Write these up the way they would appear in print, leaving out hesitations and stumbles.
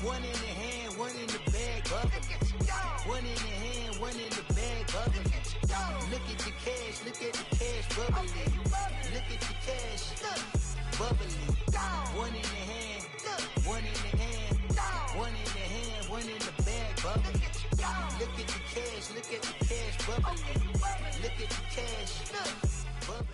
One in the hand, one in the bag, bubbling. One in the hand, one in the bag, bubbling. Look at the cash, look at the cash, bubbling. Look at the cash, bubbling. One in the hand, one in the hand, one in the hand, one in the bag, bubbling. Look at the cash, look at the cash, bubbling. Look at the cash, bubbling.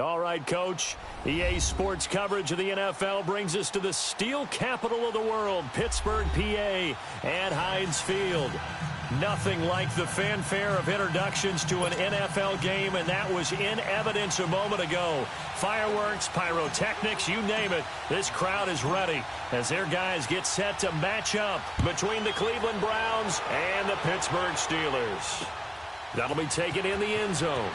All right, Coach. EA Sports coverage of the NFL brings us to the steel capital of the world, Pittsburgh, PA, at Heinz Field. Nothing like the fanfare of introductions to an NFL game, and that was in evidence a moment ago. Fireworks, pyrotechnics, you name it. This crowd is ready as their guys get set to match up between the Cleveland Browns and the Pittsburgh Steelers. That'll be taken in the end zone.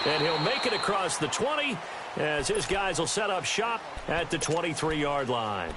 And he'll make it across the 20 as his guys will set up shop at the 23-yard line.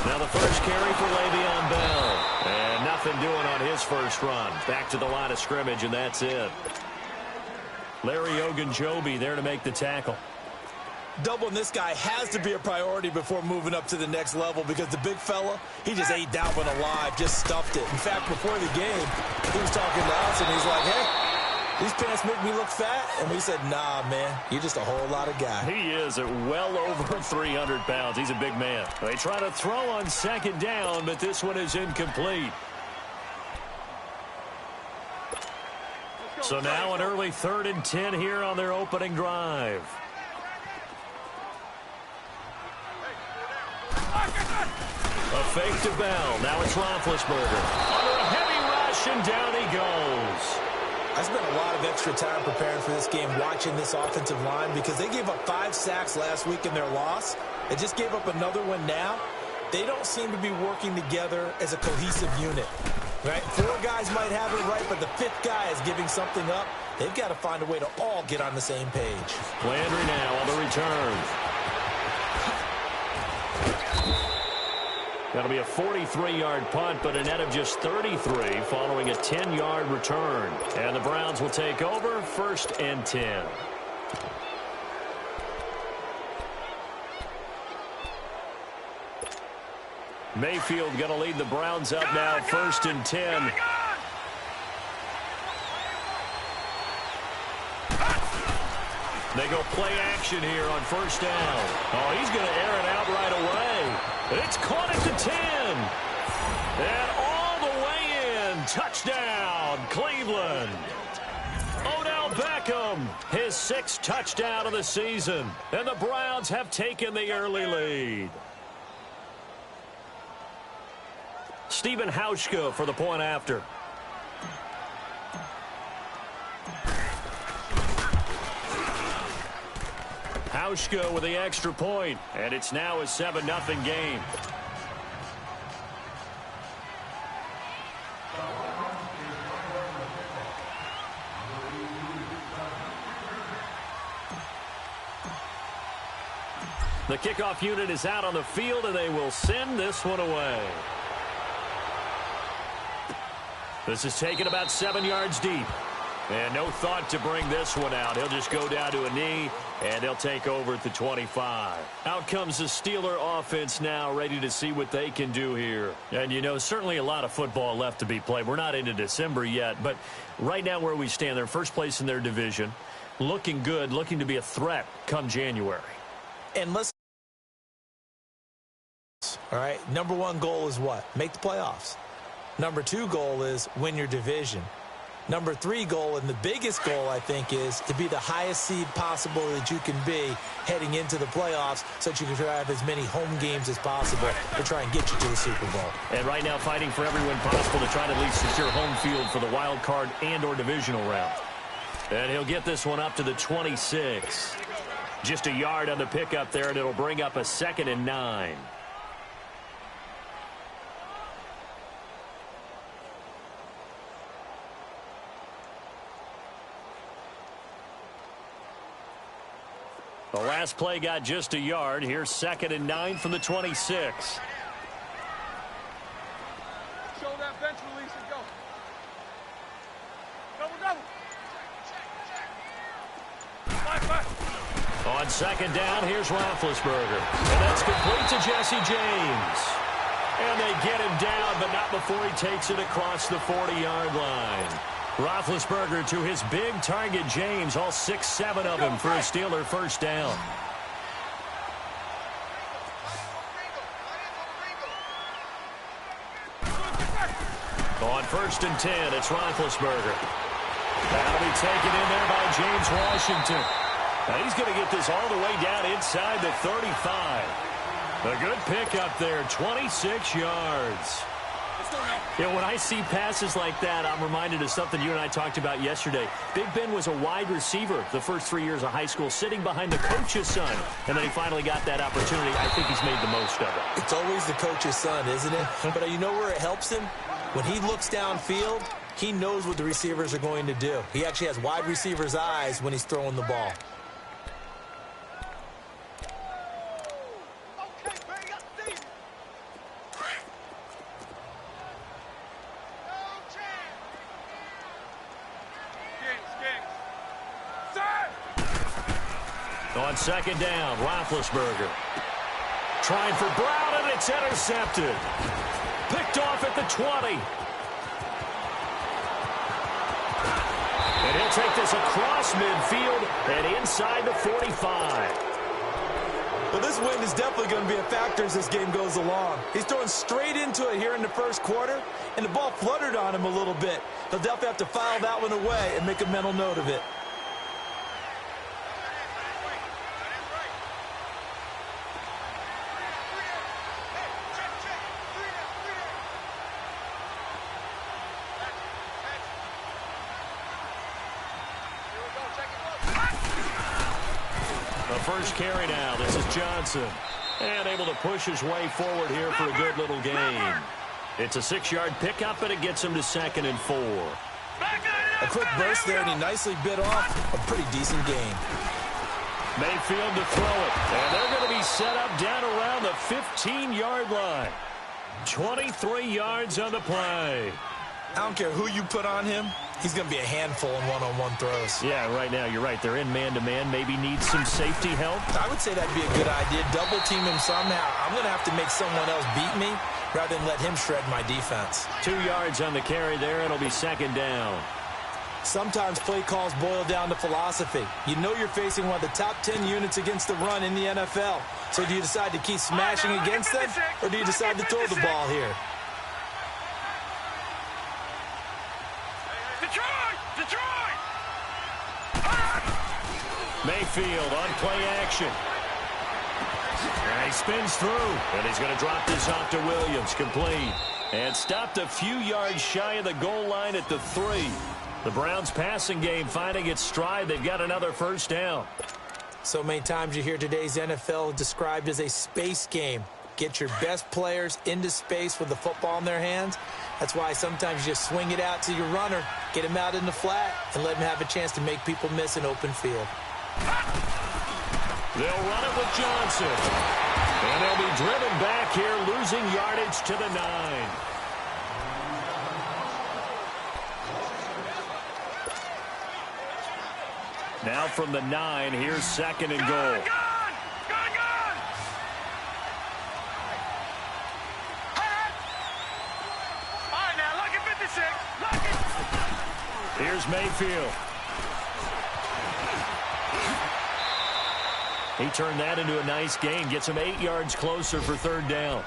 Now the first carry for Le'Veon Bell. And nothing doing on his first run. Back to the line of scrimmage, and that's it. Larry Ogunjobi there to make the tackle. Doubling this guy has to be a priority before moving up to the next level because the big fella, he just ate Dalvin alive, just stuffed it. In fact, before the game, he was talking to us, and he's like, hey, these pants make me look fat. And we said, nah, man, you're just a whole lot of guy. He is at well over 300 pounds. He's a big man. They try to throw on second down, but this one is incomplete. So now an early 3rd and 10 here on their opening drive. A fake to Bell. Now it's Roethlisberger. Under a heavy rush, and down he goes. I spent a lot of extra time preparing for this game watching this offensive line because they gave up 5 sacks last week in their loss. They just gave up another one now. They don't seem to be working together as a cohesive unit. Right? 4 guys might have it right, but the 5th guy is giving something up. They've got to find a way to all get on the same page. Landry now on the return. That'll be a 43-yard punt, but a net of just 33 following a 10-yard return. And the Browns will take over 1st and 10. Mayfield going to lead the Browns up now, 1st and 10. They go play action here on 1st down. Oh, he's going to air it out right away. It's caught at the 10. And all the way in. Touchdown, Cleveland. Odell Beckham, his 6th touchdown of the season. And the Browns have taken the early lead. Stephen Hauschka for the point after. Hauschka with the extra point, and it's now a 7-0 game. The kickoff unit is out on the field, and they will send this one away. This is taken about 7 yards deep. And no thought to bring this one out. He'll just go down to a knee, and they'll take over at the 25. Out comes the Steeler offense now, ready to see what they can do here. And, you know, certainly a lot of football left to be played. We're not into December yet, but right now where we stand, they're first place in their division, looking good, looking to be a threat come January. And let's, all right, number 1 goal is what? Make the playoffs. Number 2 goal is win your division. Number 3 goal, and the biggest goal, I think, is to be the highest seed possible that you can be heading into the playoffs so that you can have as many home games as possible to try and get you to the Super Bowl. And right now fighting for every win possible to try to at least secure home field for the wild card and or divisional round. And he'll get this one up to the 26. Just a yard on the pickup there, and it'll bring up a 2nd and 9. The last play got just a yard. Here's 2nd and 9 from the 26. Show that bench release and go. Double. On 2nd down, here's Roethlisberger. And that's complete to Jesse James. And they get him down, but not before he takes it across the 40-yard line. Roethlisberger to his big target, James, all 6-7 of him for a Steeler first down. On 1st and 10, it's Roethlisberger. That'll be taken in there by James Washington. Now he's going to get this all the way down inside the 35. A good pickup there, 26 yards. You know, when I see passes like that, I'm reminded of something you and I talked about yesterday. Big Ben was a wide receiver the first 3 years of high school, sitting behind the coach's son. And then he finally got that opportunity. I think he's made the most of it. It's always the coach's son, isn't it? But you know where it helps him? When he looks downfield, he knows what the receivers are going to do. He actually has wide receivers' eyes when he's throwing the ball. On 2nd down, Roethlisberger. Trying for Brown, and it's intercepted. Picked off at the 20. And he'll take this across midfield and inside the 45. Well, this win is definitely going to be a factor as this game goes along. He's throwing straight into it here in the first quarter, and the ball fluttered on him a little bit. He'll definitely have to file that one away and make a mental note of it. First carry now. This is Johnson. And able to push his way forward here for a good little gain. It's a 6-yard pickup, and it gets him to 2nd and 4. A quick burst there, and he nicely bit off a pretty decent gain. Mayfield to throw it. And they're going to be set up down around the 15-yard line. 23 yards on the play. I don't care who you put on him. He's going to be a handful in one-on-one throws. Yeah, right now, you're right. They're in man-to-man. Maybe need some safety help. I would say that'd be a good idea. Double team him somehow. I'm going to have to make someone else beat me rather than let him shred my defense. 2 yards on the carry there. It'll be 2nd down. Sometimes play calls boil down to philosophy. You know you're facing one of the top 10 units against the run in the NFL. So do you decide to keep smashing against them, or do you decide to throw the ball here? Mayfield on play action. And he spins through. And he's going to drop this off to Williams. Complete. And stopped a few yards shy of the goal line at the 3. The Browns passing game finding its stride. They've got another first down. So many times you hear today's NFL described as a space game. Get your best players into space with the football in their hands. That's why sometimes you just swing it out to your runner, get him out in the flat, and let him have a chance to make people miss an open field. They'll run it with Johnson. And they'll be driven back here, losing yardage to the 9. Now from the 9, here's 2nd and goal. Here's Mayfield. He turned that into a nice gain. Gets him 8 yards closer for 3rd down.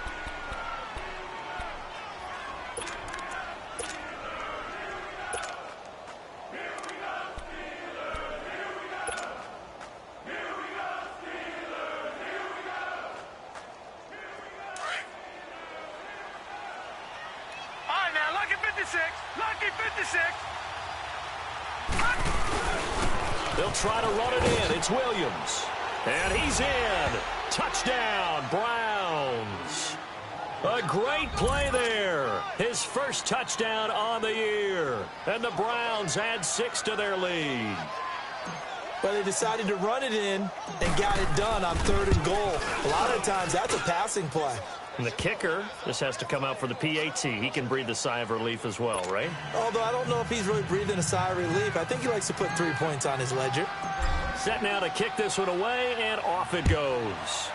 They'll try to run it in. It's Williams. And he's in. Touchdown, Browns. A great play there. His first touchdown on the year. And the Browns add 6 to their lead. But they decided to run it in and got it done on 3rd and goal. A lot of times that's a passing play. And the kicker, this has to come out for the PAT. He can breathe a sigh of relief as well, right? Although I don't know if he's really breathing a sigh of relief. I think he likes to put 3 points on his ledger. Set now to kick this one away, and off it goes.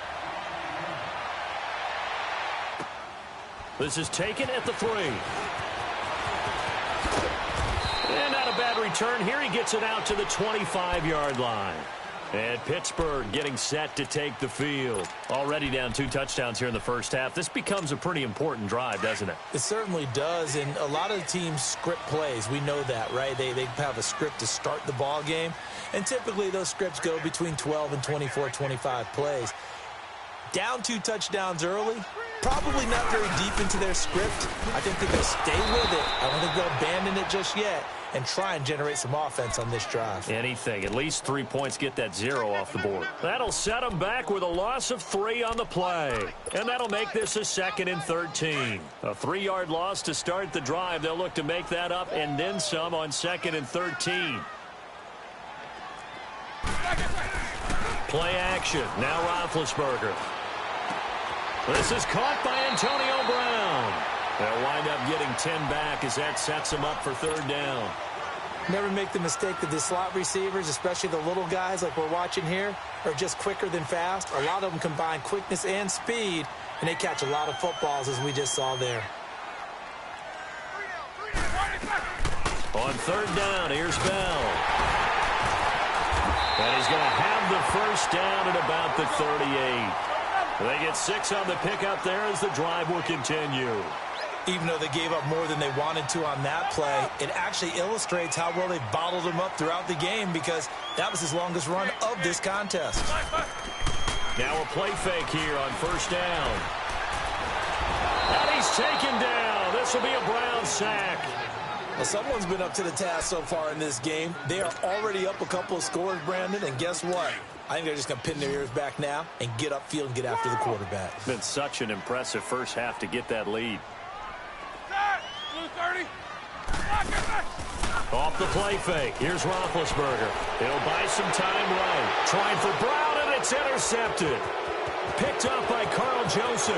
This is taken at the 3. And not a bad return here. He gets it out to the 25-yard line. And Pittsburgh getting set to take the field. Already down 2 touchdowns here in the first half. This becomes a pretty important drive, doesn't it? It certainly does, and a lot of teams script plays. We know that, right? They have a script to start the ball game, and typically those scripts go between 12 and 24, 25 plays. Down 2 touchdowns early, probably not very deep into their script. I think they're going to stay with it. I don't think they'll abandon it just yet and try and generate some offense on this drive. Anything. At least 3 points, get that 0 off the board. That'll set them back with a loss of 3 on the play. And that'll make this a 2nd and 13. A 3-yard loss to start the drive. They'll look to make that up and then some on 2nd and 13. Play action. Now Roethlisberger. This is caught by Antonio Brown. They'll wind up getting 10 back as that sets them up for 3rd down. Never make the mistake that the slot receivers, especially the little guys like we're watching here, are just quicker than fast. A lot of them combine quickness and speed, and they catch a lot of footballs, as we just saw there. On 3rd down, here's Bell. And he's going to have the first down at about the 38. They get 6 on the pickup there as the drive will continue. Even though they gave up more than they wanted to on that play, it actually illustrates how well they bottled them up throughout the game, because that was his longest run of this contest. Now a play fake here on 1st down. And he's taken down. This will be a Brown sack. Well, someone's been up to the task so far in this game. They are already up a couple of scores, Brandon, and guess what? I think they're just going to pin their ears back now and get upfield and get after the quarterback. Been such an impressive first half to get that lead. Off the play fake. Here's Roethlisberger. He'll buy some time right. Trying for Brown, and it's intercepted. Picked up by Carl Joseph.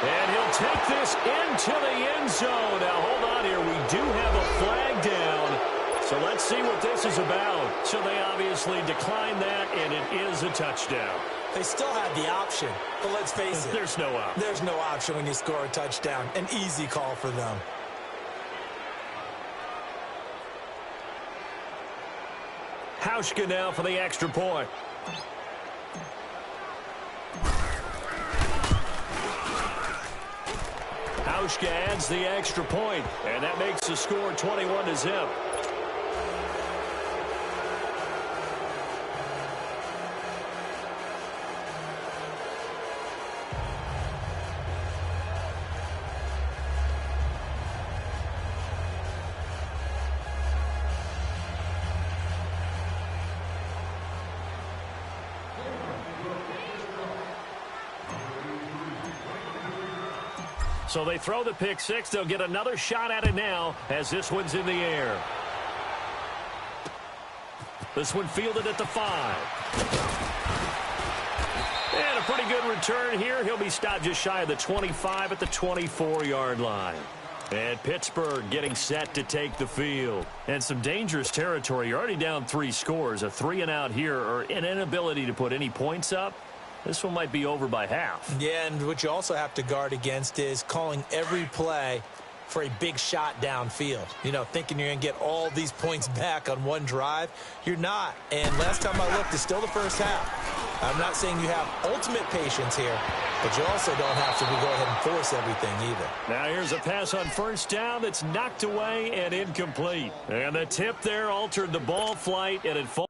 And he'll take this into the end zone. Now, hold on here. We do have a flag down. So let's see what this is about. So they obviously declined that, and it is a touchdown. They still have the option, but let's face it. There's no option. There's no option when you score a touchdown. An easy call for them. Hauschka now for the extra point. Hauschka adds the extra point, and that makes the score 21-0. So they throw the pick six. They'll get another shot at it now as this one's in the air. This one fielded at the 5. And a pretty good return here. He'll be stopped just shy of the 25 at the 24-yard line. And Pittsburgh getting set to take the field. And some dangerous territory. You're already down 3 scores. A 3-and-out here, or an inability to put any points up. This one might be over by half. Yeah, and what you also have to guard against is calling every play for a big shot downfield. You know, thinking you're going to get all these points back on one drive. You're not. And last time I looked, it's still the first half. I'm not saying you have ultimate patience here, but you also don't have to go ahead and force everything either. Now here's a pass on first down that's knocked away and incomplete. And the tip there altered the ball flight, and it falls.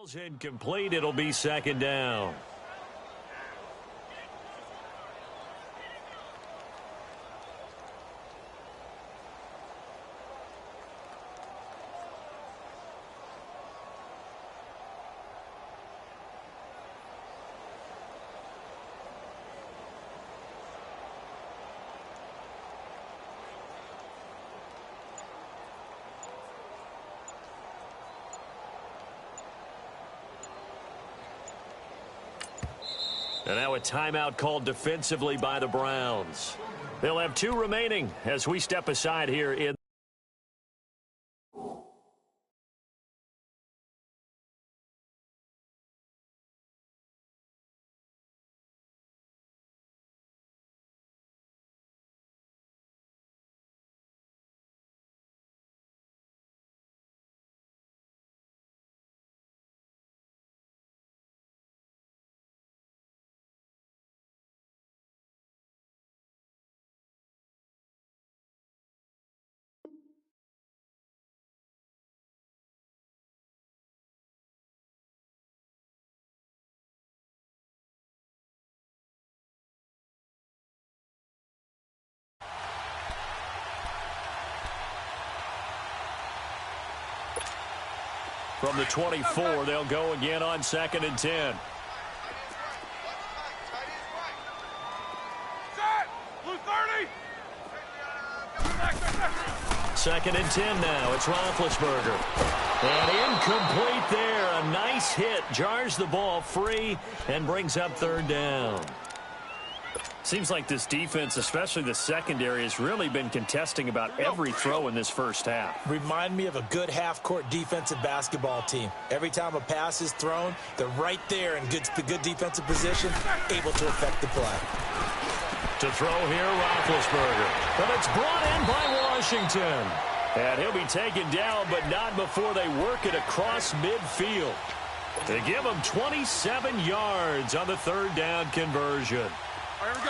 Ball's incomplete. It'll be second down. And now a timeout called defensively by the Browns. They'll have 2 remaining as we step aside here in. From the 24, they'll go again on 2nd and 10. Blue 30. 2nd and 10 now. It's Roethlisberger. And incomplete there. A nice hit. Jars the ball free and brings up 3rd down. Seems like this defense, especially the secondary, has really been contesting about every throw in this first half. Remind me of a good half-court defensive basketball team. Every time a pass is thrown, they're right there in good defensive position, able to affect the play. To throw here, Roethlisberger. But it's brought in by Washington. And he'll be taken down, but not before they work it across midfield. To give him 27 yards on the 3rd down conversion.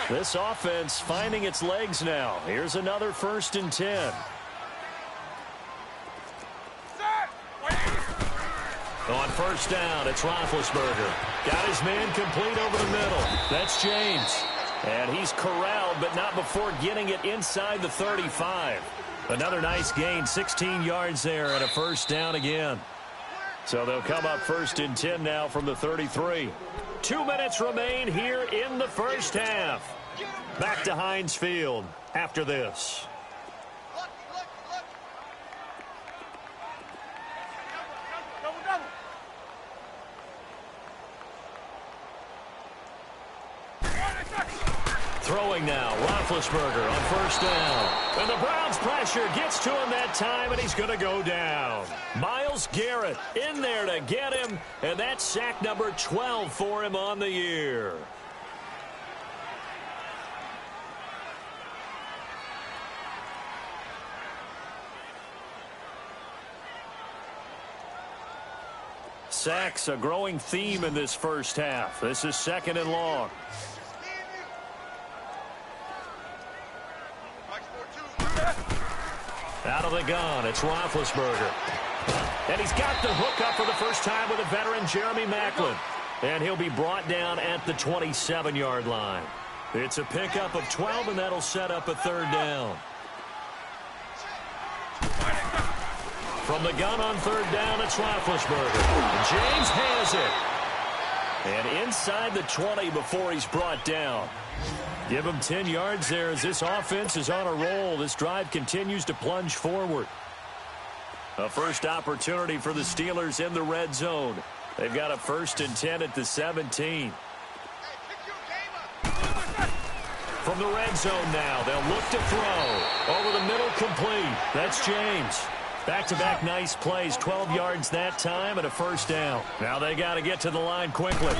This offense finding its legs now. Here's another 1st and 10. On 1st down, it's Roethlisberger. Got his man complete over the middle. That's James. And he's corralled, but not before getting it inside the 35. Another nice gain, 16 yards there, and a 1st down again. So they'll come up 1st and 10 now from the 33. 2 minutes remain here in the first half. Back to Heinz Field after this. Throwing now, Roethlisberger on 1st down. And the Browns pressure gets to him that time, and he's going to go down. Myles Garrett in there to get him, and that's sack number 12 for him on the year. Sacks a growing theme in this first half. This is 2nd and long. Out of the gun, it's Roethlisberger. And he's got the hook up for the first time with a veteran, Jeremy Maclin. And he'll be brought down at the 27-yard line. It's a pickup of 12, and that'll set up a 3rd down. From the gun on 3rd down, it's Roethlisberger. James has it. And inside the 20 before he's brought down. Give him 10 yards there as this offense is on a roll. This drive continues to plunge forward. A first opportunity for the Steelers in the red zone. They've got a 1st and 10 at the 17. From the red zone now, they'll look to throw. Over the middle, complete. That's James. Back-to-back nice plays, 12 yards that time and a 1st down. Now they got to get to the line quickly.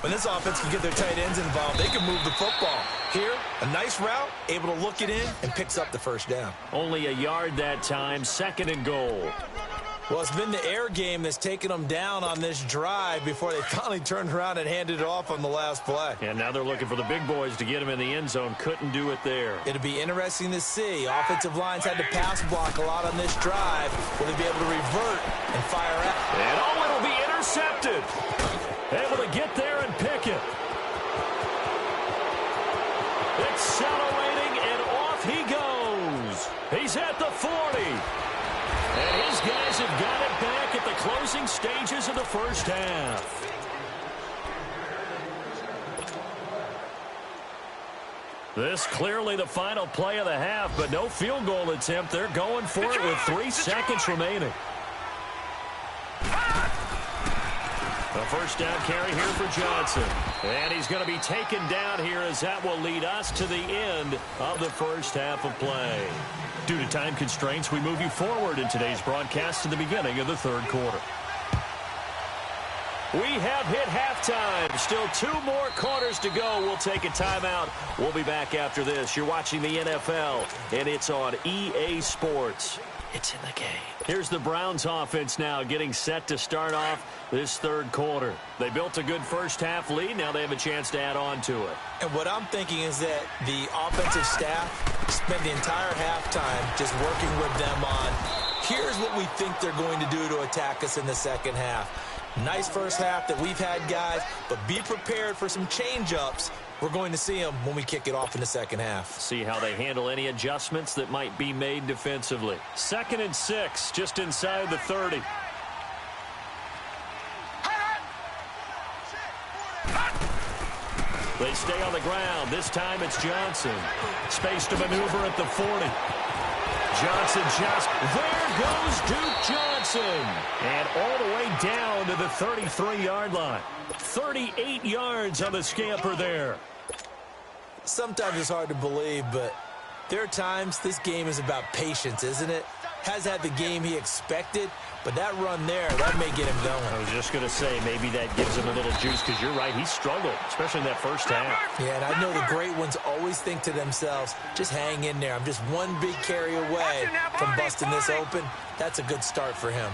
When this offense can get their tight ends involved, they can move the football. Here, a nice route, able to look it in, and picks up the 1st down. Only a yard that time, 2nd and goal. Well, it's been the air game that's taken them down on this drive before they finally turned around and handed it off on the last play. And now they're looking for the big boys to get him in the end zone. Couldn't do it there. It'll be interesting to see. Offensive lines had to pass block a lot on this drive. Will they be able to revert and fire out? And it'll be intercepted. intercepted. Able to get there and pick it. Accelerating, and off he goes. He's at the 40. And his guys have got it back at the closing stages of the first half. This clearly the final play of the half, but no field goal attempt. They're going for it with 3 seconds remaining. A first down carry here for Johnson. And he's going to be taken down here as that will lead us to the end of the first half of play. Due to time constraints, we move you forward in today's broadcast to the beginning of the third quarter. We have hit halftime. Still 2 more quarters to go. We'll take a timeout. We'll be back after this. You're watching the NFL, and it's on EA Sports. It's in the game. Here's the Browns offense now getting set to start off this third quarter. They built a good first half lead. Now they have a chance to add on to it. And what I'm thinking is that the offensive staff spent the entire halftime just working with them on, here's what we think they're going to do to attack us in the second half. Nice first half that we've had, guys, but be prepared for some change-ups. We're going to see them when we kick it off in the second half. See how they handle any adjustments that might be made defensively. 2nd and 6, just inside the 30. They stay on the ground. This time it's Johnson. Space to maneuver at the 40. Johnson just, there goes Duke Johnson. And all the way down to the 33-yard line. 38 yards on the scamper there. Sometimes it's hard to believe, but there are times this game is about patience, isn't it? Has had the game he expected, but that run there, that may get him going. I was just going to say, maybe that gives him a little juice, because you're right, he struggled, especially in that first half. Yeah, and I know the great ones always think to themselves, just hang in there. I'm just one big carry away from busting this open. That's a good start for him.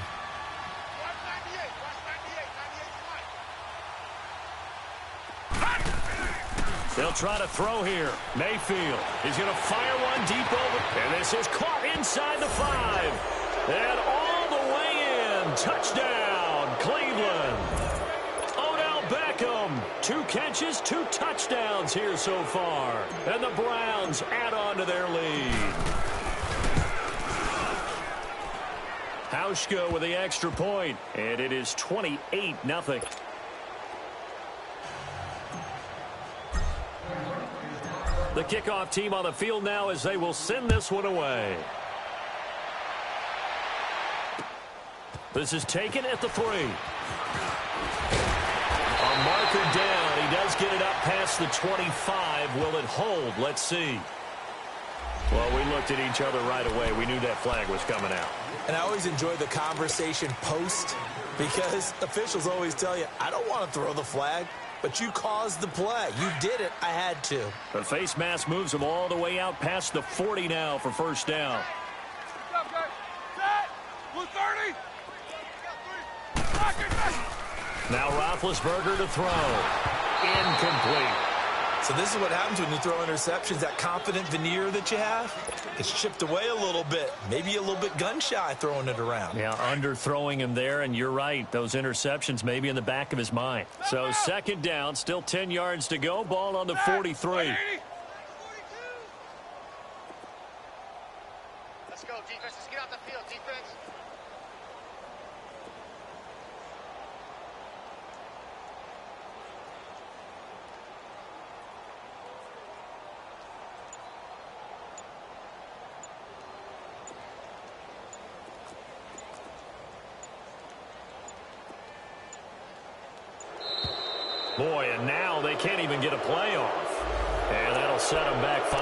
They'll try to throw here. Mayfield is going to fire one deep over. And this is caught inside the 5. And all the way in. Touchdown, Cleveland. Odell Beckham. 2 catches, 2 touchdowns here so far. And the Browns add on to their lead. Hauschka with the extra point. And it is 28-0. The kickoff team on the field now as they will send this one away. This is taken at the 3. A marker down. He does get it up past the 25. Will it hold? Let's see. Well, we looked at each other right away. We knew that flag was coming out. And I always enjoy the conversation post, because officials always tell you, I don't want to throw the flag. But you caused the play. You did it. I had to. The face mask moves him all the way out past the 40 now for first down. Now Roethlisberger to throw. Incomplete. So this is what happens when you throw interceptions. That confident veneer that you have, it's chipped away a little bit. Maybe a little bit gun-shy throwing it around. Yeah, underthrowing him there, and you're right. Those interceptions may be in the back of his mind. So second down, still 10 yards to go. Ball on the 43. Let's go, defense. Let's get out the field, defense. Boy, and now they can't even get a play off. And that'll set them back 5.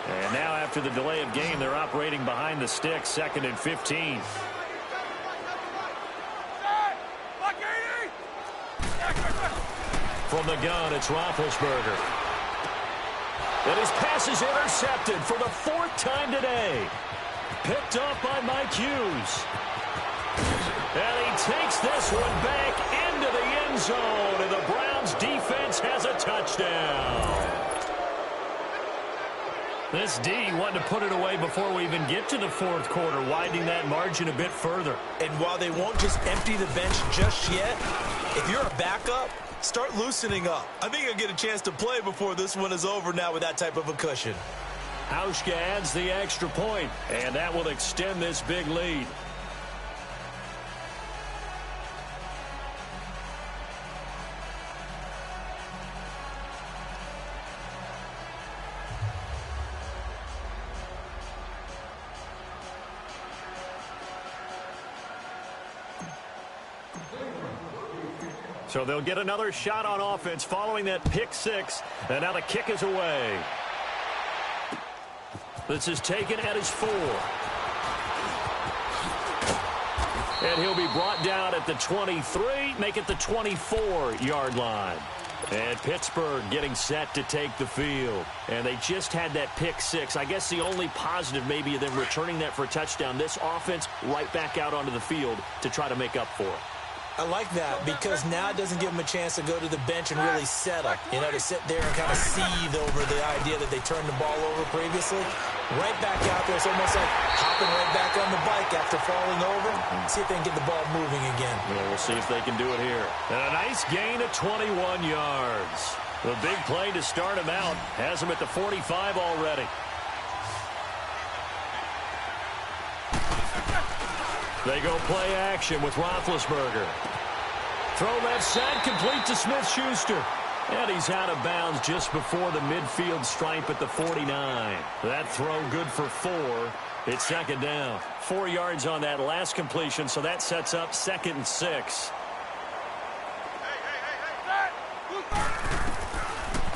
And now after the delay of game, they're operating behind the sticks, 2nd and 15. From the gun, it's Roethlisberger. And his pass is intercepted for the 4th time today. Picked up by Mike Hughes. And he takes this one back into the end end zone, and the Browns defense has a touchdown. This D wanted to put it away before we even get to the fourth quarter, widening that margin a bit further. And while they won't just empty the bench just yet, if you're a backup, start loosening up. I think you'll get a chance to play before this one is over now with that type of a cushion. Hauschka adds the extra point, and that will extend this big lead. So they'll get another shot on offense following that pick six. And now the kick is away. This is taken at his 4. And he'll be brought down at the 23, make it the 24-yard line. And Pittsburgh getting set to take the field. And they just had that pick six. I guess the only positive maybe of them returning that for a touchdown. This offense right back out onto the field to try to make up for it. I like that because now it doesn't give them a chance to go to the bench and really settle. You know, to sit there and kind of seethe over the idea that they turned the ball over previously. Right back out there. It's almost like hopping right back on the bike after falling over. See if they can get the ball moving again. Yeah, we'll see if they can do it here. And a nice gain of 21 yards. The big play to start him out has him at the 45 already. They go play action with Roethlisberger. Throw left side, complete to Smith-Schuster. And he's out of bounds just before the midfield stripe at the 49. That throw good for 4. It's second down. 4 yards on that last completion, so that sets up 2nd and 6.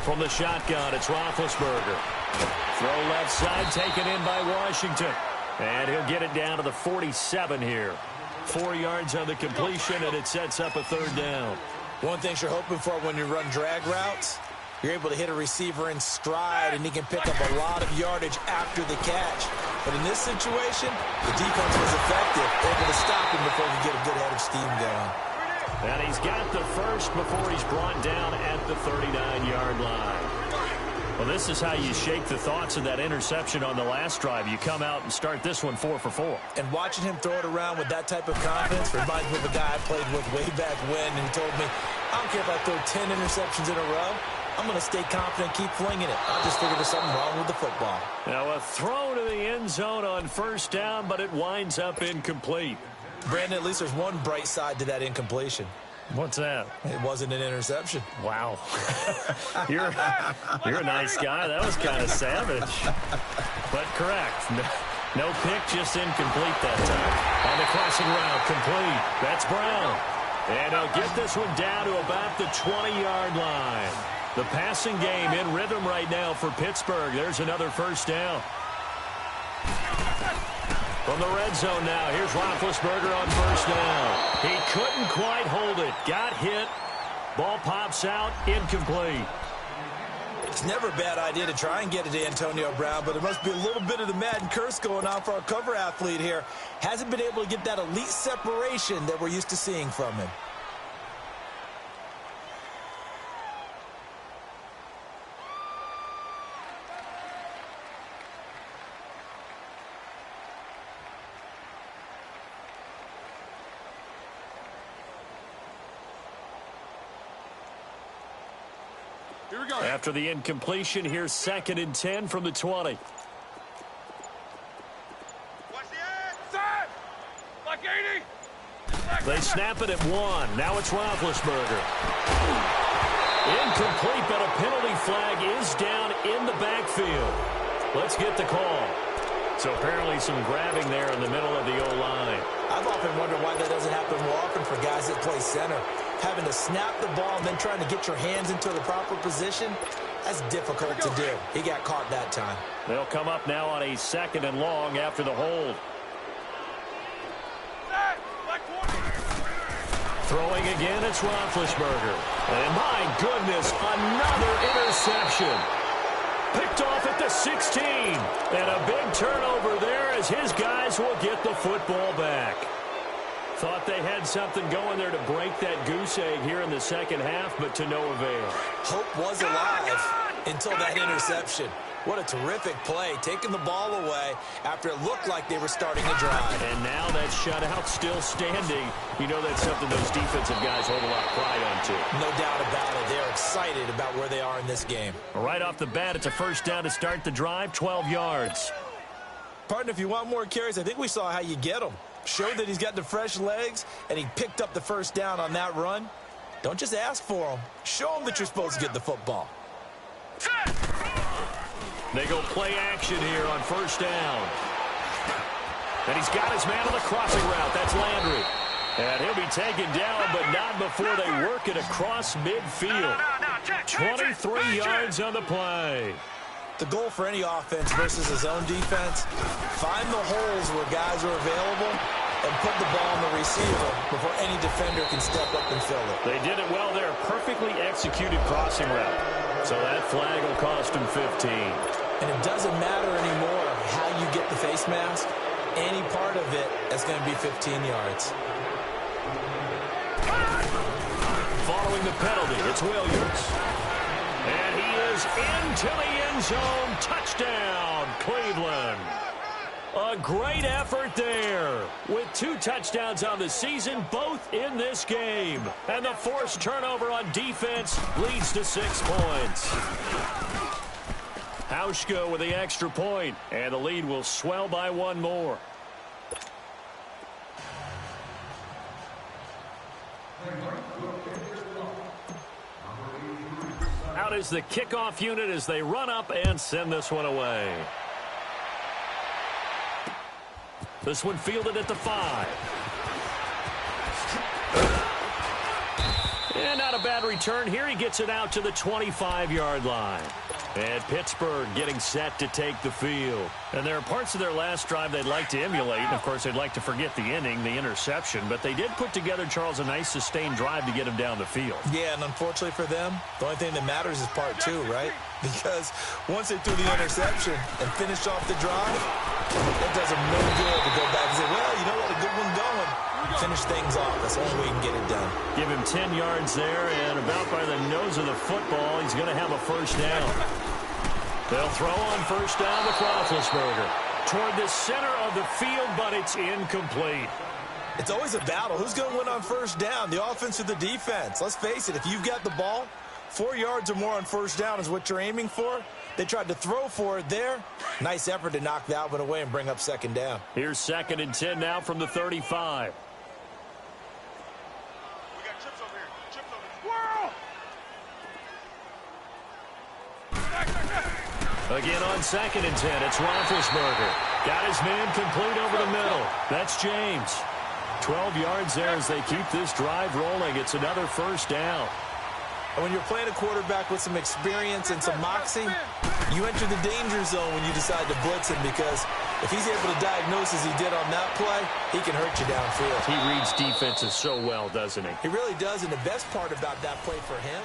From the shotgun, it's Roethlisberger. Throw left side, taken in by Washington. And he'll get it down to the 47 here. 4 yards on the completion, and it sets up a 3rd down. One thing you're hoping for when you run drag routes, you're able to hit a receiver in stride, and he can pick up a lot of yardage after the catch. But in this situation, the defense was effective, able to stop him before he could get a good head of steam going. And he's got the first before he's brought down at the 39-yard line. Well, this is how you shake the thoughts of that interception on the last drive. You come out and start this one 4 for 4. And watching him throw it around with that type of confidence reminds me of a guy I played with way back when, and he told me, I don't care if I throw 10 interceptions in a row. I'm going to stay confident, keep flinging it. I just figured there's something wrong with the football. Now a throw to the end zone on 1st down, but it winds up incomplete. Brandon, at least there's one bright side to that incompletion. What's that? It wasn't an interception. Wow. You're a nice guy. That was kind of savage. But correct. No pick, just incomplete that time. On the crossing route, complete. That's Brown. And he'll get this one down to about the 20-yard line. The passing game in rhythm right now for Pittsburgh. There's another 1st down. From the red zone now, here's Roethlisberger on 1st down. He couldn't quite hold it. Got hit. Ball pops out. Incomplete. It's never a bad idea to try and get it to Antonio Brown, but there must be a little bit of the Madden curse going on for our cover athlete here. Hasn't been able to get that elite separation that we're used to seeing from him. Here we go. After the incompletion, here's 2nd and 10 from the 20. They snap it at 1. Now it's Roethlisberger. Incomplete, but a penalty flag is down in the backfield. Let's get the call. So apparently some grabbing there in the middle of the O-line. I've often wondered why that doesn't happen more often for guys that play center. Having to snap the ball and then trying to get your hands into the proper position, that's difficult to do. He got caught that time. They'll come up now on a 2nd and long after the hold. Throwing again, it's Roethlisberger. And my goodness, another interception. Picked off at the 16. And a big turnover there as his guys will get the football back. Thought they had something going there to break that goose egg here in the second half, but to no avail. Hope was alive until that interception. What a terrific play, taking the ball away after it looked like they were starting to drive. And now that shutout still standing. You know that's something those defensive guys hold a lot of pride on, too. No doubt about it. They're excited about where they are in this game. Right off the bat, it's a first down to start the drive, 12 yards. Partner, if you want more carries, I think we saw how you get them. Showed that he's got the fresh legs, and he picked up the first down on that run. Don't just ask for them. Show them that you're supposed to get the football. They go play action here on first down. And he's got his man on the crossing route. That's Landry. And he'll be taken down, but not before they work it across midfield. 23 yards on the play. The goal for any offense versus his own defense, find the holes where guys are available and put the ball on the receiver before any defender can step up and fill it. They did it well there. Perfectly executed crossing route. So that flag will cost him 15. And it doesn't matter anymore how you get the face mask. Any part of it is going to be 15 yards. Following the penalty, it's Williams. And he is into the end zone. Touchdown, Cleveland. A great effort there. With 2 touchdowns on the season, both in this game. And the forced turnover on defense leads to 6 points. Hauschka with the extra point, and the lead will swell by 1 more. Out is the kickoff unit as they run up and send this one away. This one fielded at the 5. And not a bad return here. He gets it out to the 25-yard line. And Pittsburgh getting set to take the field. And there are parts of their last drive they'd like to emulate. And, of course, they'd like to forget the inning, the interception. But they did put together, Charles, a nice sustained drive to get him down the field. Yeah, and unfortunately for them, the only thing that matters is part 2, right? Because once they threw the interception and finished off the drive, it does them no good to go back and say, well, you know what, a good one going. Finish things off. That's the only way you can get it done. Give him 10 yards there, and about by the nose of the football, he's going to have a first down. They'll throw on first down with Roethlisberger. Toward the center of the field, but it's incomplete. It's always a battle. Who's going to win on first down, the offense or the defense? Let's face it, if you've got the ball, 4 yards or more on first down is what you're aiming for. They tried to throw for it there. Nice effort to knock that one away and bring up second down. Here's 2nd and 10 now from the 35. Again on 2nd and 10, it's Roethlisberger. Got his man complete over the middle. That's James. 12 yards there as they keep this drive rolling. It's another first down. And when you're playing a quarterback with some experience and some moxie, you enter the danger zone when you decide to blitz him, because if he's able to diagnose as he did on that play, he can hurt you downfield. He reads defenses so well, doesn't he? He really does, and the best part about that play for him,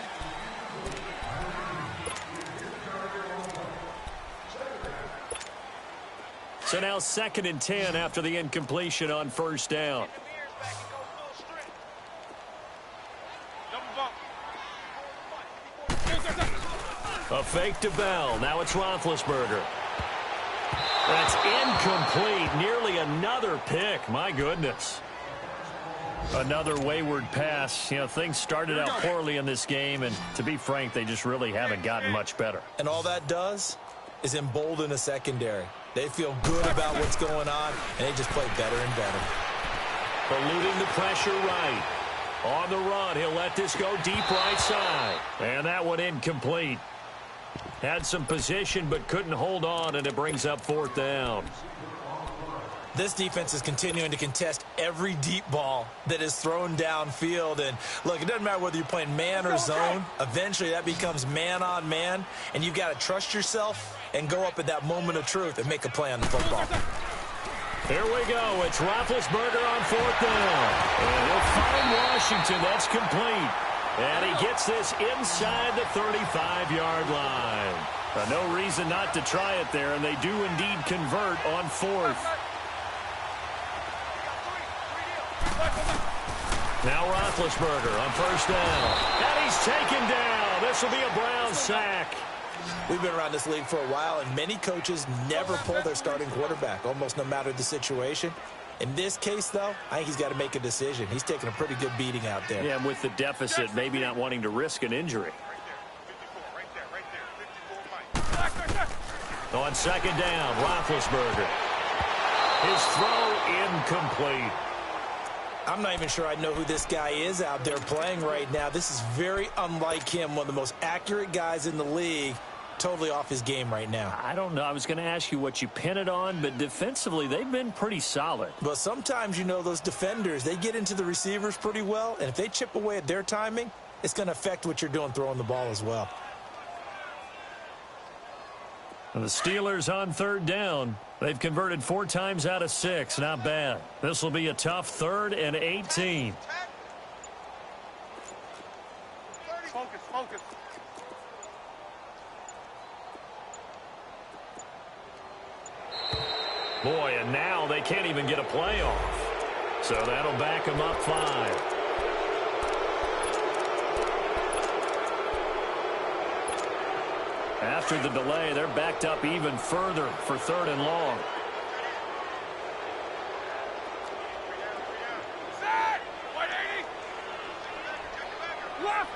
so now 2nd and 10 after the incompletion on first down. A fake to Bell. Now it's Roethlisberger. That's incomplete. Nearly another pick. My goodness. Another wayward pass. You know, things started out poorly in this game, and to be frank, they just really haven't gotten much better. And all that does is embolden a secondary. They feel good about what's going on, and they just play better and better. Eluding the pressure right. On the run, he'll let this go deep right side. And that one incomplete. Had some position but couldn't hold on, and it brings up 4th down. This defense is continuing to contest every deep ball that is thrown downfield. And look, it doesn't matter whether you're playing man or zone. Eventually that becomes man on man, and you've got to trust yourself and go up at that moment of truth and make a play on the football. Here we go. It's Roethlisberger on 4th down. And he'll find Washington. That's complete. And he gets this inside the 35-yard line. No reason not to try it there, and they do indeed convert on 4th. Now Roethlisberger on first down. And he's taken down. This will be a Brown sack. We've been around this league for a while, and many coaches never pull their starting quarterback, almost no matter the situation. In this case, though, I think he's got to make a decision. He's taking a pretty good beating out there. Yeah, with the deficit, maybe not wanting to risk an injury. On second down, Roethlisberger. His throw incomplete. I'm not even sure I know who this guy is out there playing right now. This is very unlike him, one of the most accurate guys in the league. Totally off his game right now. I don't know. I was going to ask you what you pin it on, but defensively, they've been pretty solid. But sometimes, you know, those defenders, they get into the receivers pretty well, and if they chip away at their timing, it's going to affect what you're doing throwing the ball as well. And the Steelers on third down. They've converted 4 times out of 6. Not bad. This will be a tough 3rd and 18. Focus. Boy, and now they can't even get a play off. So that'll back them up 5. After the delay, they're backed up even further for 3rd and long. Set! 180! Left!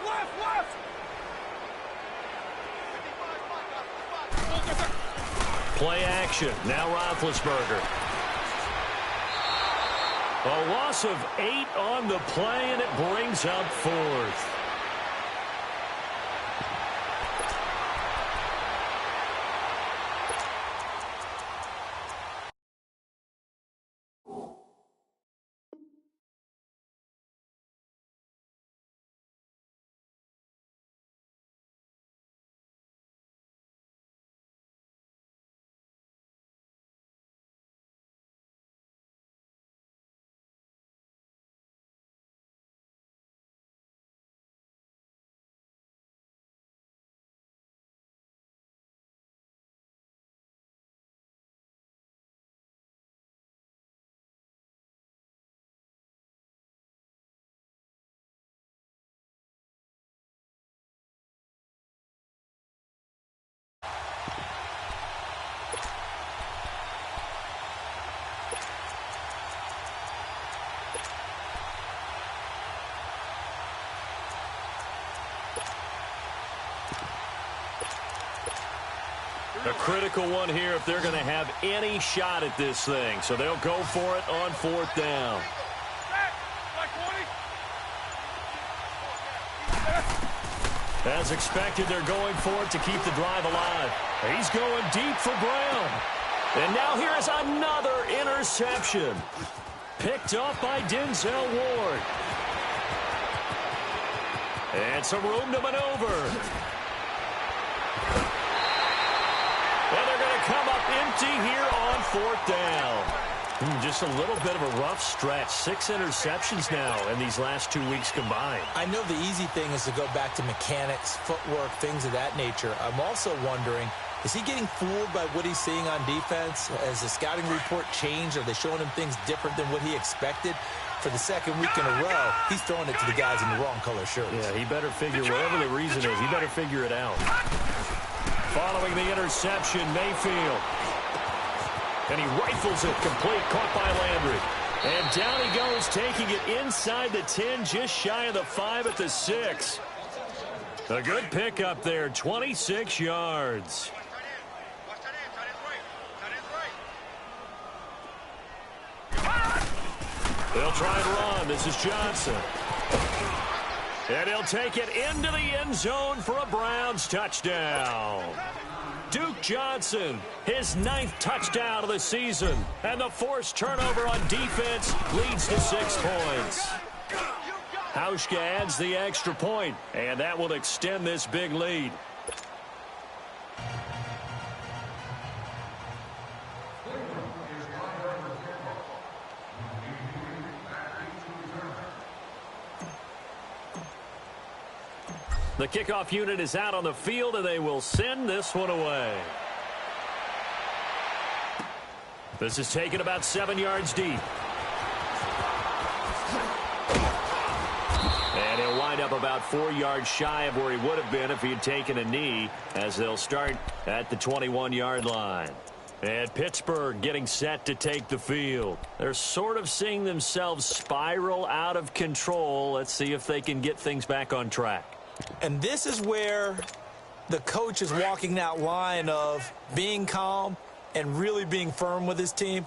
Play action. Now Roethlisberger. A loss of 8 on the play, and it brings up 4th. A critical one here if they're going to have any shot at this thing. So they'll go for it on 4th down. As expected, they're going for it to keep the drive alive. He's going deep for Brown. And now here is another interception. Picked up by Denzel Ward. And some room to maneuver. And they're going to come up empty here on 4th down. Just a little bit of a rough stretch. 6 interceptions now in these last 2 weeks combined. I know the easy thing is to go back to mechanics, footwork, things of that nature. I'm also wondering, is he getting fooled by what he's seeing on defense? Has the scouting report changed? Are they showing him things different than what he expected? For the 2nd week in a row, he's throwing it to the guys in the wrong color shirts. Yeah, he better figure, whatever the reason is, he better figure it out. Following the interception, Mayfield. And he rifles it complete, caught by Landry. And down he goes, taking it inside the 10, just shy of the 5 at the 6. A good pickup there, 26 yards. They'll try and run. This is Johnson. And he'll take it into the end zone for a Browns touchdown. Duke Johnson, his 9th touchdown of the season. And the forced turnover on defense leads to 6 points. Hauschka adds the extra point, and that will extend this big lead. The kickoff unit is out on the field, and they will send this one away. This is taken about 7 yards deep. wind up about 4 yards shy of where he would have been if he had taken a knee, as they'll start at the 21-yard line. And Pittsburgh getting set to take the field. They're sort of seeing themselves spiral out of control. Let's see if they can get things back on track. And this is where the coach is walking that line of being calm and really being firm with his team.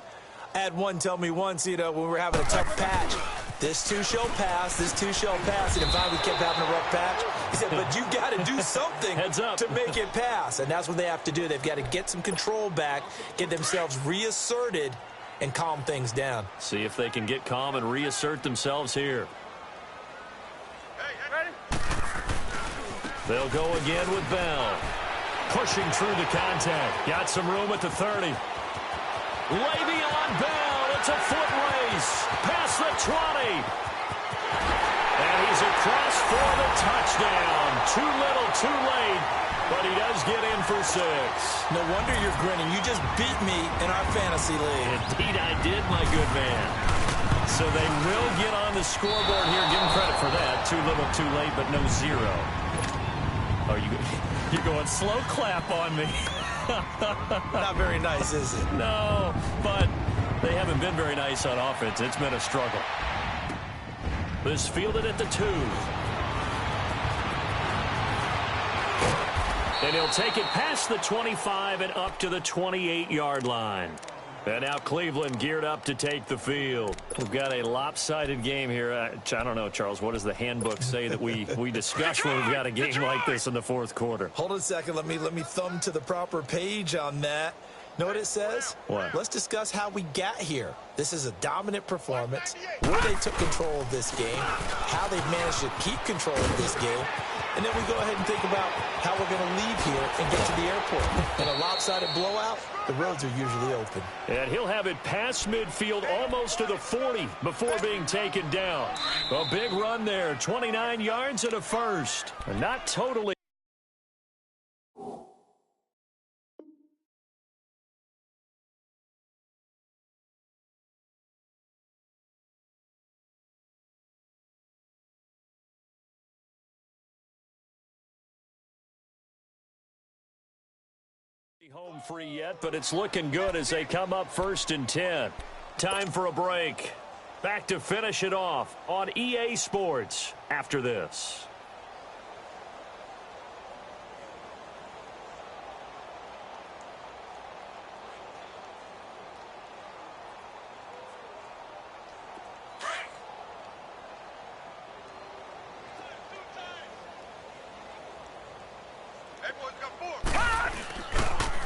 I had one tell me once, when we were having a tough patch, this too shall pass, this too shall pass. And finally we kept having a rough patch. He said, but you got to do something to make it pass. And that's what they have to do. They've got to get some control back, get themselves reasserted, and calm things down. See if they can get calm and reassert themselves here. Hey, ready? They'll go again with Bell. Pushing through the contact. Got some room at the 30. Le'Veon Bell. It's a foot race. Past the 20. And he's across for the touchdown. Too little, too late. But he does get in for 6. No wonder you're grinning. You just beat me in our fantasy league. Indeed I did, my good man. So they will get on the scoreboard here. Give him credit for that. Too little, too late, but no 0. Oh, you're going slow clap on me. Not very nice, is it? No, but they haven't been very nice on offense. It's been a struggle. This fielded at the 2. And he'll take it past the 25 and up to the 28-yard line. And now Cleveland geared up to take the field. We've got a lopsided game here. I don't know, Charles, what does the handbook say that we discuss when we've got a game like this in the fourth quarter? Hold on a second. Let me thumb to the proper page on that. Know what it says? What? Let's discuss how we got here. This is a dominant performance, where they took control of this game, how they've managed to keep control of this game, and then we go ahead and think about how we're going to leave here and get to the airport. In a lopsided blowout, the roads are usually open. And he'll have it past midfield, almost to the 40 before being taken down. A big run there, 29 yards and a first. Not totally. Home free yet, but it's looking good as they come up 1st and 10. Time for a break. Back to finish it off on EA Sports after this.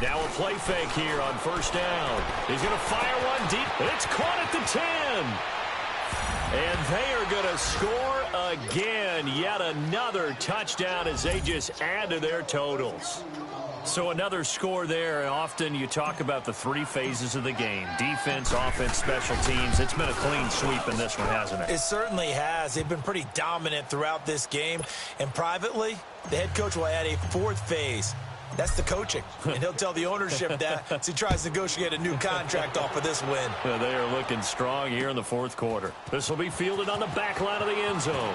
Now a play fake here on 1st down. He's going to fire one deep. It's caught at the 10. And they are going to score again. Yet another touchdown as they just add to their totals. So another score there. Often you talk about the 3 phases of the game. Defense, offense, special teams. It's been a clean sweep in this one, hasn't it? It certainly has. They've been pretty dominant throughout this game. And privately, the head coach will add a 4th phase. That's the coaching. And he'll tell the ownership that as he tries to negotiate a new contract off of this win. They are looking strong here in the fourth quarter. This will be fielded on the back line of the end zone.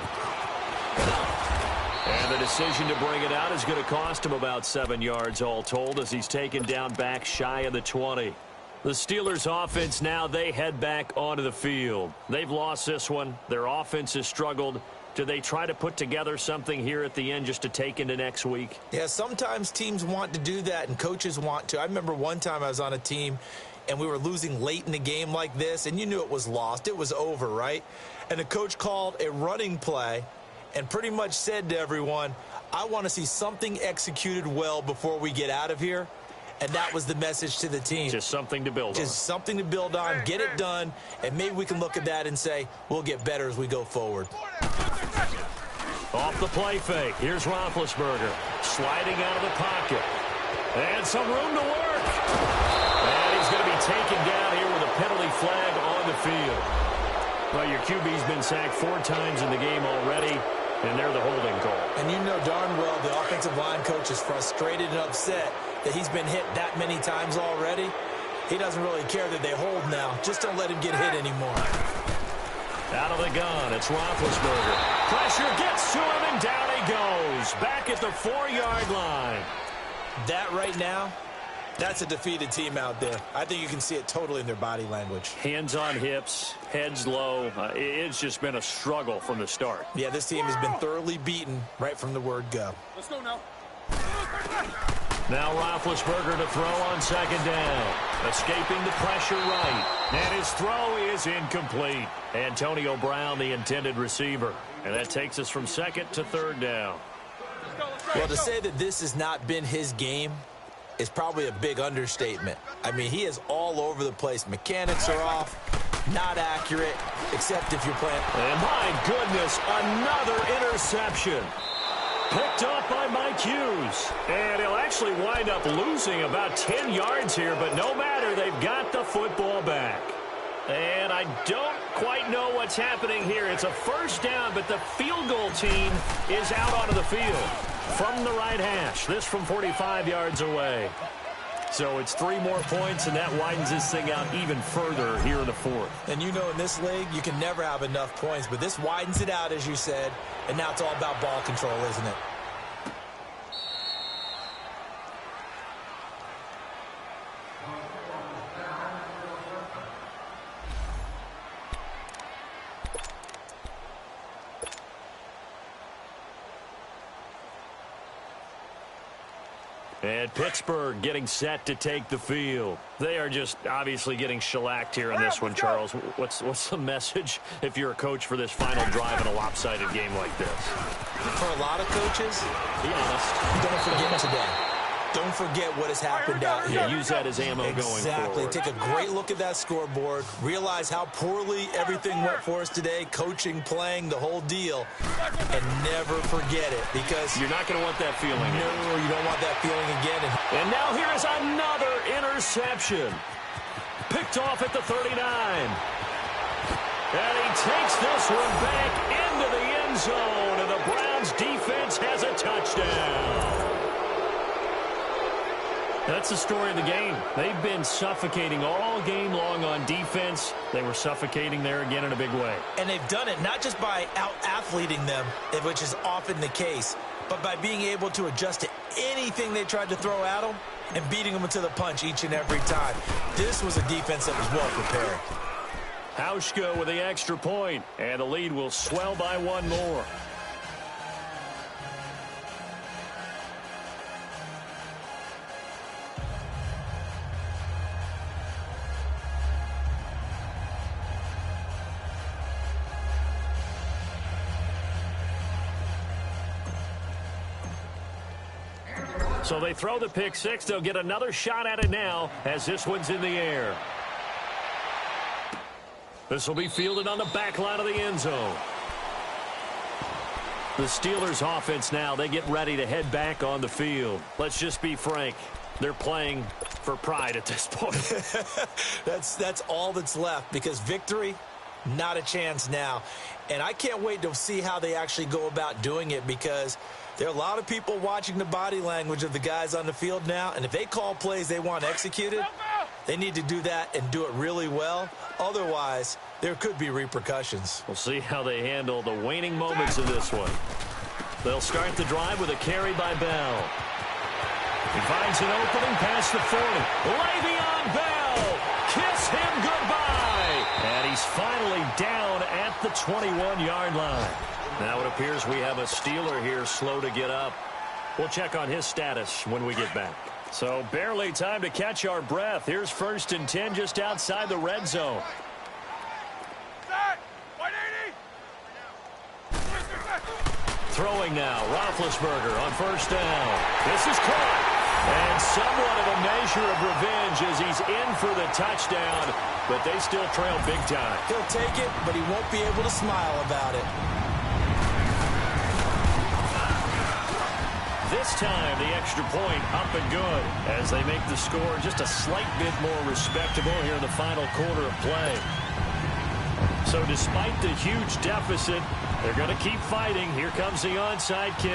And the decision to bring it out is going to cost him about 7 yards all told as he's taken down back shy of the 20. The Steelers offense now, they head back onto the field. They've lost this one. Their offense has struggled. Do they try to put together something here at the end just to take into next week? Yeah, sometimes teams want to do that and coaches want to. I remember one time I was on a team and we were losing late in the game like this, and you knew it was lost. It was over, right? And the coach called a running play and pretty much said to everyone, I want to see something executed well before we get out of here. And that was the message to the team. Just something to build on. Just something to build on, get it done, and maybe we can look at that and say, we'll get better as we go forward. Off the play fake. Here's Roethlisberger sliding out of the pocket. And some room to work. And he's going to be taken down here with a penalty flag on the field. Well, your QB's been sacked 4 times in the game already, and they're the holding call. And you know darn well the offensive line coach is frustrated and upset that he's been hit that many times already. He doesn't really care that they hold now. Just don't let him get hit anymore. Out of the gun, it's Roethlisberger. Pressure gets to him, and down he goes. Back at the 4-yard line. That right now, that's a defeated team out there. I think you can see it totally in their body language. Hands on hips, heads low. It's just been a struggle from the start. Yeah, this team has been thoroughly beaten right from the word go. Let's go now. Now Roethlisberger to throw on second down. Escaping the pressure right. And his throw is incomplete. Antonio Brown, the intended receiver. And that takes us from second to third down. Well, to say that this has not been his game is probably a big understatement. I mean, he is all over the place. Mechanics are off, not accurate, except if you're playing. And my goodness, another interception. Picked off by Mike Hughes. And he'll actually wind up losing about 10 yards here, but no matter, they've got the football back. And I don't quite know what's happening here. It's a first down, but the field goal team is out onto the field from the right hash. This from 45 yards away. So it's 3 more points, and that widens this thing out even further here in the fourth. And you know in this league, you can never have enough points, but this widens it out, as you said, and now it's all about ball control, isn't it? And Pittsburgh getting set to take the field. They are just obviously getting shellacked here in this one, Charles. What's the message if you're a coach for this final drive in a lopsided game like this? For a lot of coaches, be honest, don't forget today. Don't forget what has happened out here. Use that as ammo going forward. Exactly. Take a great look at that scoreboard. Realize how poorly everything went for us today. Coaching, playing, the whole deal. And never forget it, because you're not going to want that feeling. No, you don't want that feeling again. And now here is another interception. Picked off at the 39. And he takes this one back into the end zone. And the Browns defense has a touchdown. That's the story of the game. They've been suffocating all game long on defense. They were suffocating there again in a big way. And they've done it not just by out-athleting them, which is often the case, but by being able to adjust to anything they tried to throw at them and beating them to the punch each and every time. This was a defense that was well prepared. Hauschka with the extra point, and the lead will swell by 1 more. So they throw the pick six. They'll get another shot at it now as this one's in the air. This will be fielded on the back line of the end zone. The Steelers offense now, they get ready to head back on the field. Let's just be frank. They're playing for pride at this point. That's all that's left, because victory, not a chance now. And I can't wait to see how they actually go about doing it, because there are a lot of people watching the body language of the guys on the field now, and if they call plays they want executed, they need to do that and do it really well. Otherwise, there could be repercussions. We'll see how they handle the waning moments of this one. They'll start the drive with a carry by Bell. He finds an opening past the 40. Le'Veon Bell, kiss him goodbye. And he's finally down at the 21-yard line. Now it appears we have a Steeler here slow to get up. We'll check on his status when we get back. So barely time to catch our breath. Here's 1st and 10 just outside the red zone. Throwing now, Roethlisberger on 1st down. This is caught. And somewhat of a measure of revenge as he's in for the touchdown, but they still trail big time. He'll take it, but he won't be able to smile about it. This time, the extra point up and good as they make the score just a slight bit more respectable here in the final quarter of play. So despite the huge deficit, they're going to keep fighting. Here comes the onside kick.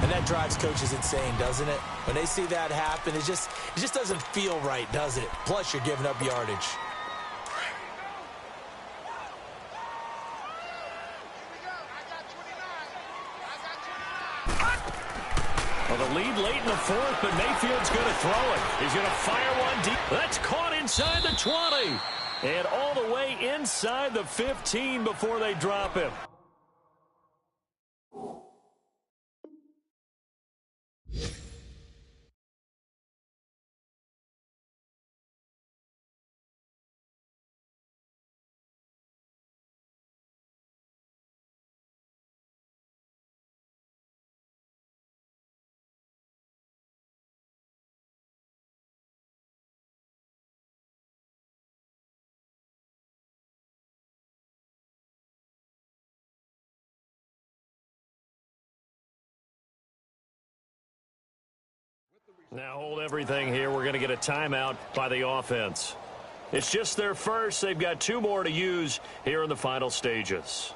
And that drives coaches insane, doesn't it? When they see that happen, it just doesn't feel right, does it? Plus, you're giving up yardage. Well, the lead late in the fourth, but Mayfield's going to throw it. He's going to fire one deep. That's caught inside the 20. And all the way inside the 15 before they drop him. Now hold everything here. We're going to get a timeout by the offense. It's just their first. They've got 2 more to use here in the final stages.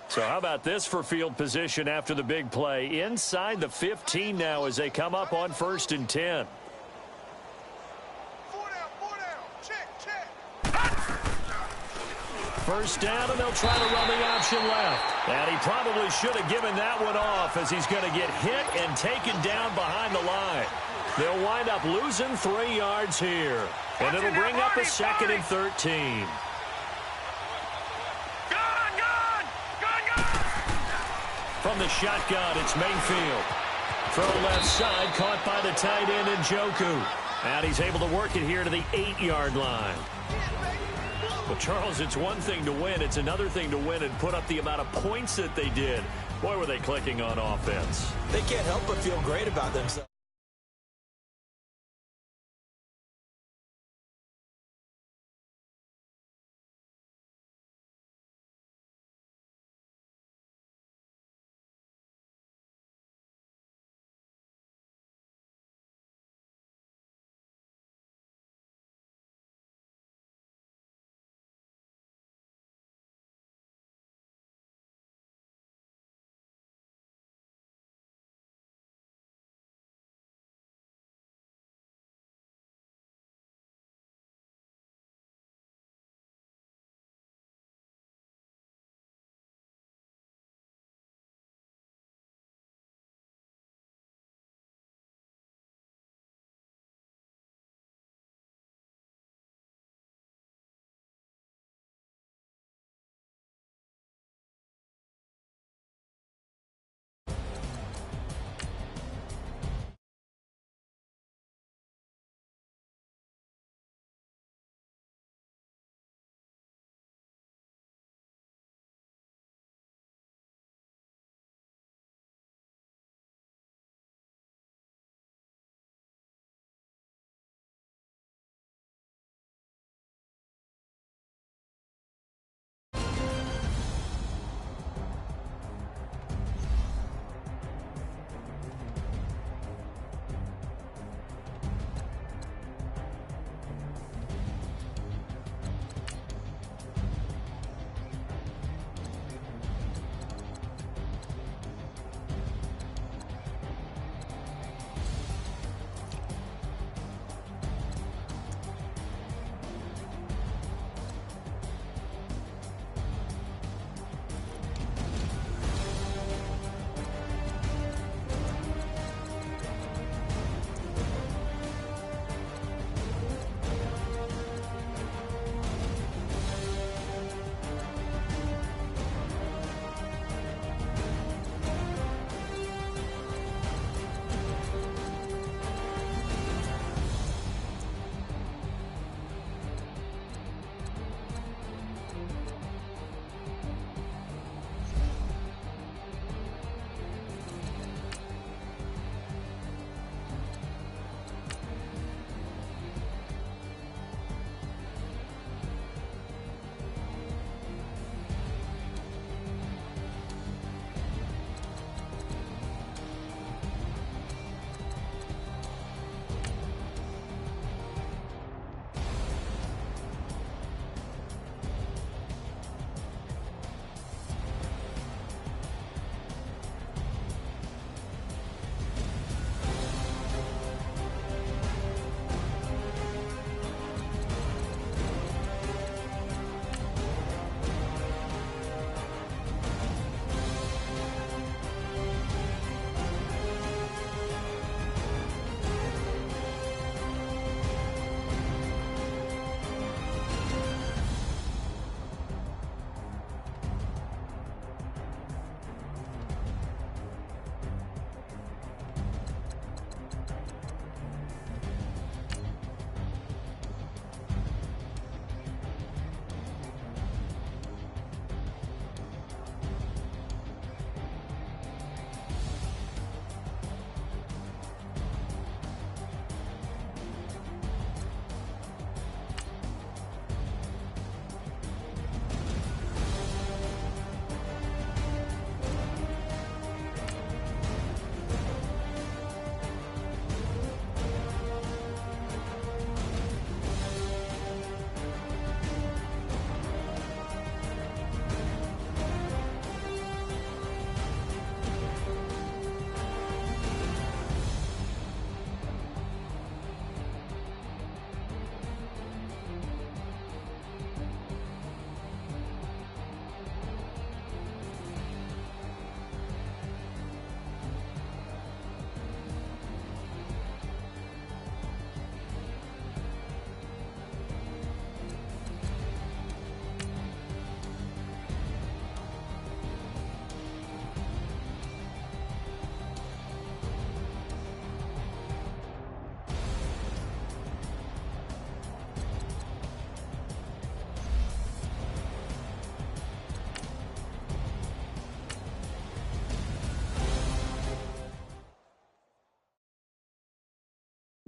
So how about this for field position after the big play? Inside the 15 now as they come up on 1st and 10. First down, and they'll try to run the option left. And he probably should have given that one off as he's going to get hit and taken down behind the line. They'll wind up losing 3 yards here. And it'll bring up a 2nd and 13. From the shotgun, it's Mayfield. Throw left side, caught by the tight end Njoku. And he's able to work it here to the 8-yard line. Well, Charles, it's one thing to win. It's another thing to win and put up the amount of points that they did. Boy, were they clicking on offense. They can't help but feel great about themselves.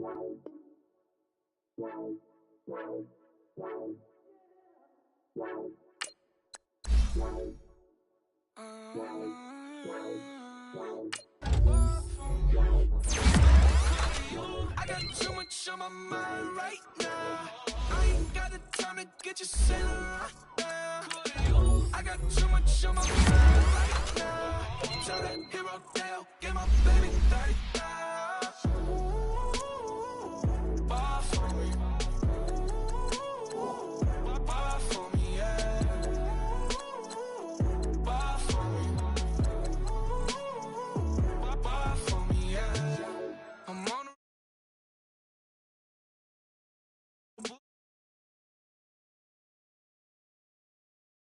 I got too much on my mind right now. I ain't got the time to get you sailing right now. I got too much on my mind right now. Tell that hero Dale, get my baby 30.